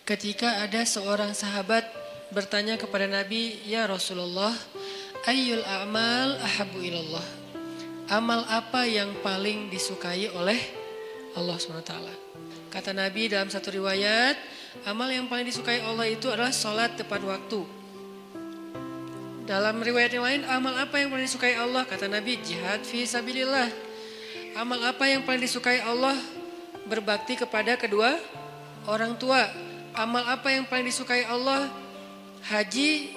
Ketika ada seorang sahabat bertanya kepada Nabi, "Ya Rasulullah, ayyul a'mal ahabbu ilallah?" Amal apa yang paling disukai oleh Allah SWT? Kata Nabi dalam satu riwayat, amal yang paling disukai Allah itu adalah sholat tepat waktu. Dalam riwayat yang lain, amal apa yang paling disukai Allah? Kata Nabi, jihad fi sabilillah. Amal apa yang paling disukai Allah? Berbakti kepada kedua orang tua. Amal apa yang paling disukai Allah? Haji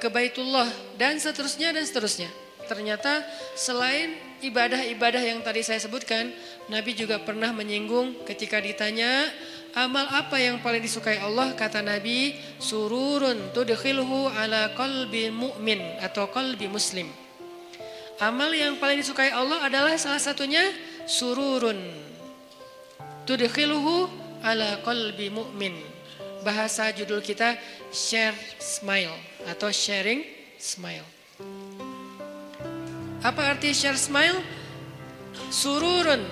ke Baitullah, dan seterusnya dan seterusnya. Ternyata selain ibadah-ibadah yang tadi saya sebutkan, Nabi juga pernah menyinggung ketika ditanya, amal apa yang paling disukai Allah? Kata Nabi, sururun tudkhilhu ala qalbi mu'min atau qalbi muslim. Amal yang paling disukai Allah adalah salah satunya sururun tudkhilhu ala qalbi mu'min. Bahasa judul kita share smile atau sharing smile. Apa arti share smile? Sururun,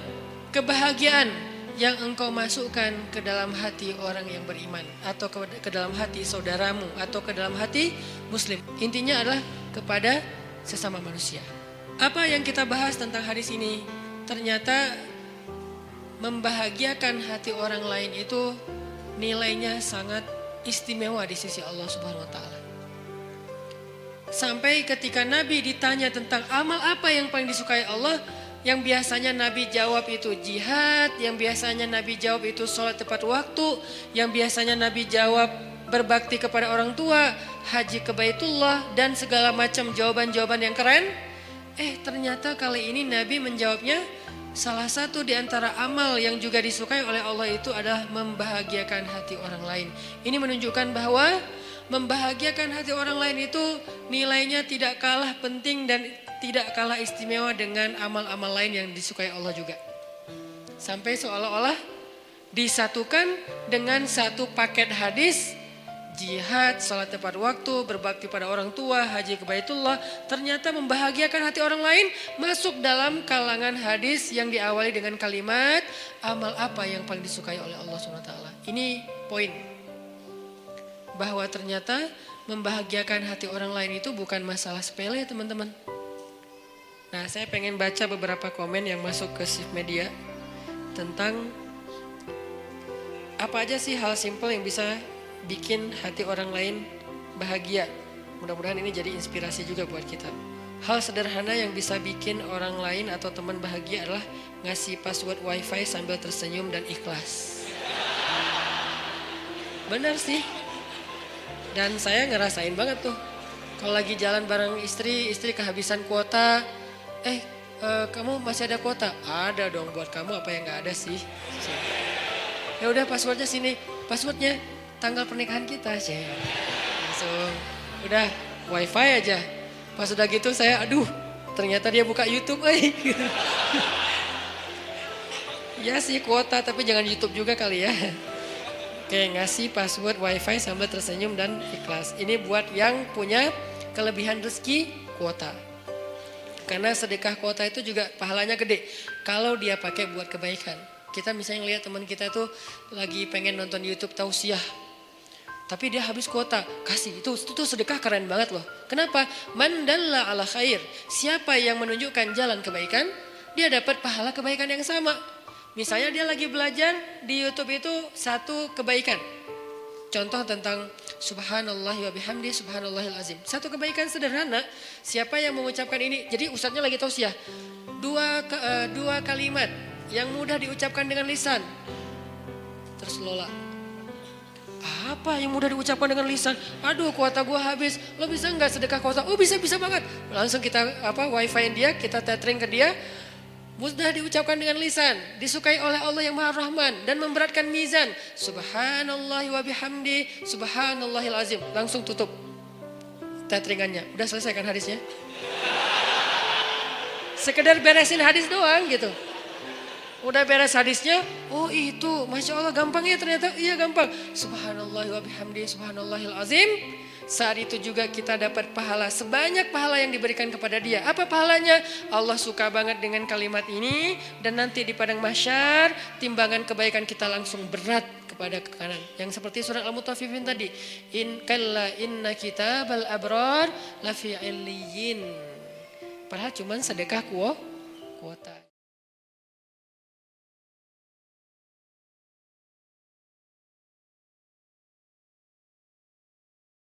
kebahagiaan yang engkau masukkan ke dalam hati orang yang beriman, atau ke dalam hati saudaramu, atau ke dalam hati muslim. Intinya adalah kepada sesama manusia. Apa yang kita bahas tentang hadis ini? Ternyata membahagiakan hati orang lain itu nilainya sangat istimewa di sisi Allah Subhanahu wa taala. Sampai ketika Nabi ditanya tentang amal apa yang paling disukai Allah, yang biasanya Nabi jawab itu jihad, yang biasanya Nabi jawab itu sholat tepat waktu, yang biasanya Nabi jawab berbakti kepada orang tua, haji ke Baitullah, dan segala macam jawaban-jawaban yang keren. Ternyata kali ini Nabi menjawabnya, salah satu di antara amal yang juga disukai oleh Allah itu adalah membahagiakan hati orang lain. Ini menunjukkan bahwa membahagiakan hati orang lain itu nilainya tidak kalah penting dan tidak kalah istimewa dengan amal-amal lain yang disukai Allah juga. Sampai seolah-olah disatukan dengan satu paket hadis, jihad, salat tepat waktu, berbakti pada orang tua, haji ke Baitullah. Ternyata membahagiakan hati orang lain masuk dalam kalangan hadis yang diawali dengan kalimat, amal apa yang paling disukai oleh Allah SWT. Ini poin. Bahwa ternyata membahagiakan hati orang lain itu bukan masalah sepele, teman-teman. Nah, saya pengen baca beberapa komen yang masuk ke Shift Media tentang apa aja sih hal simpel yang bisa bikin hati orang lain bahagia. Mudah-mudahan ini jadi inspirasi juga buat kita. Hal sederhana yang bisa bikin orang lain atau teman bahagia adalah ngasih password wifi sambil tersenyum dan ikhlas. Benar sih. Dan saya ngerasain banget tuh. Kalau lagi jalan bareng istri kehabisan kuota. Kamu masih ada kuota? Ada dong, buat kamu apa yang gak ada sih? Ya udah, passwordnya sini. Passwordnya tanggal pernikahan kita sih. Langsung udah wifi aja. Pas udah gitu saya ternyata dia buka YouTube. Ya sih kuota, tapi jangan YouTube juga kali ya. Oke, ngasih password wifi sambil tersenyum dan ikhlas. Ini buat yang punya kelebihan rezeki kuota. Karena sedekah kuota itu juga pahalanya gede kalau dia pakai buat kebaikan. Kita misalnya lihat teman kita tuh lagi pengen nonton YouTube tausiah, tapi dia habis kuota, kasih itu sedekah keren banget loh. Kenapa? Man dalla ala khair. Siapa yang menunjukkan jalan kebaikan, dia dapat pahala kebaikan yang sama. Misalnya dia lagi belajar di YouTube itu satu kebaikan. Contoh tentang subhanallah wa bihamdi subhanallahil azim. Satu kebaikan sederhana, siapa yang mengucapkan ini? Jadi ustadznya lagi tausiah. Dua kalimat yang mudah diucapkan dengan lisan. Terus Lola, apa yang mudah diucapkan dengan lisan? Kuota gua habis. Lo bisa nggak sedekah kuota? Oh bisa banget. Langsung kita wifi dia, kita tethering ke dia. Mudah diucapkan dengan lisan, disukai oleh Allah yang Maha Rahman dan memberatkan mizan. Subhanallah wa bihamdi subhanallahil azim. Langsung tutup tetheringannya. Udah selesai kan hadisnya? Sekedar beresin hadis doang gitu. Udah beres hadisnya, itu Masya Allah gampang ya ternyata. Iya gampang. Subhanallah wa bihamdi subhanallahil azim. Saat itu juga kita dapat pahala sebanyak pahala yang diberikan kepada dia. Apa pahalanya? Allah suka banget dengan kalimat ini. Dan nanti di padang mahsyar timbangan kebaikan kita langsung berat kepada ke kanan. Yang seperti surat Al-Mutaffifin tadi. Inna kitabal abrar lafi illiyin. Padahal cuman sedekah kuota.